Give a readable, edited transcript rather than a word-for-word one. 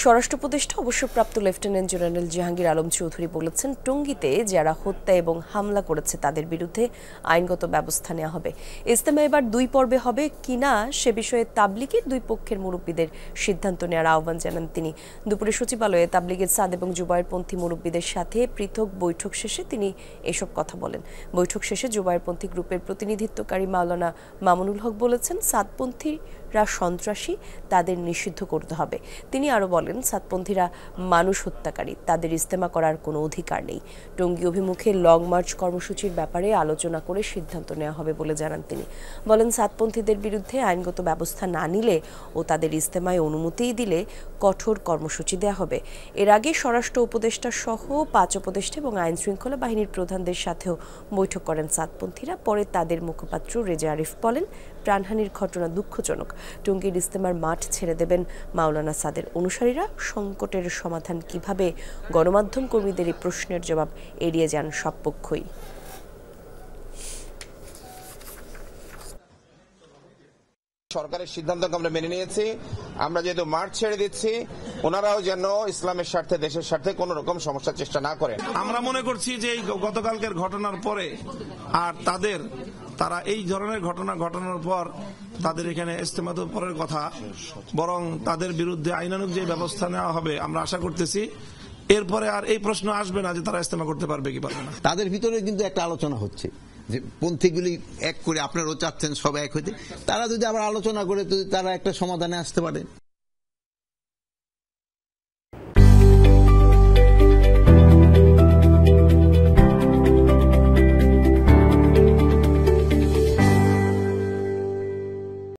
স্বরাষ্ট্র উপদেষ্টা অবসরপ্রাপ্ত লেফটেন্যান্ট জেনারেল জাহাঙ্গীর আলম চৌধুরী বলেছেন, টঙ্গীতে যারা হত্যা এবং হামলা করেছে তাদের বিরুদ্ধে আইনগত ব্যবস্থা নেওয়া হবে। ইজতেমা এবার 2 পর্বে হবে কিনা সে বিষয়ে তাবলিগের 2 পক্ষের মুরব্বীদের সিদ্ধান্ত নেওয়ার আহ্বান জানান তিনি। দুপুরে সচিবালয়ে তাবলিগের সাদ এবং জুবায়েরপন্থী মুরব্বীদের সাথে পৃথক বৈঠক শেষে তিনি এসব কথা বলেন। বৈঠক শেষে জুবায়েরপন্থী গ্রুপের প্রতিনিধিত্বকারী মাওলানা মামুনুল হক বলেছেন, সাদপন্থীরা সন্ত্রাসী, তাদের নিষিদ্ধ করতে হবে। তিনি আরো বলেন, সাদপন্থীরা মানুষ হত্যাকারী, তাদের ইজতেমা করার কোনো অধিকার নেই। টঙ্গী অভিমুখে লং মার্চ কর্মসূচির ব্যাপারে আলোচনা করে সিদ্ধান্ত নেওয়া হবে বলে জানান তিনি। বলেন, সাদপন্থীদের বিরুদ্ধে আইনগত ব্যবস্থা না নিলে ও তাদের ইজতেমায় অনুমতি দিলে কঠোর কর্মসূচি দেওয়া হবে। এর আগে স্বরাষ্ট্র উপদেষ্টা সহ 5 উপদেষ্টা এবং আইন শৃঙ্খলা বাহিনীর প্রধানদের সাথেও বৈঠক করেন সাদপন্থীরা। পরে তাদের মুখপাত্র রেজা আরিফ বলেন, প্রাণহানির ঘটনা দুঃখজনক। টঙ্গীর ইজতেমার মাঠ ছেড়ে দেবেন মাওলানা সাদের অনুসারীরা। সংকটের সমাধান কিভাবে, গণমাধ্যম কর্মীদের এই প্রশ্নের জবাব এড়িয়ে যান সব পক্ষই। সরকারের সিদ্ধান্তকে আমরা মেনে নিয়েছি। আমরা যেহেতু মাঠ ছেড়ে দিচ্ছি, ওনারাও যেন ইসলামের স্বার্থে, দেশের স্বার্থে কোন রকম সমস্যার চেষ্টা না করেন। আমরা মনে করছি যে এই গতকালকের ঘটনার পরে আর তারা এই ধরনের ঘটনা ঘটানোর পর তাদের এখানে ইজতেমা তো পরের কথা, বরং তাদের বিরুদ্ধে আইনানুগ যে ব্যবস্থা নেওয়া হবে আমরা আশা করতেছি এরপরে আর এই প্রশ্ন আসবে না যে তারা ইজতেমা করতে পারবে কি পারবে না। তাদের ভিতরে কিন্তু একটা আলোচনা হচ্ছে যে পন্থীগুলি এক করে, আপনারাও চাচ্ছেন সব এক হইতে, তারা যদি আবার আলোচনা করে তারা একটা সমাধানে আসতে পারে।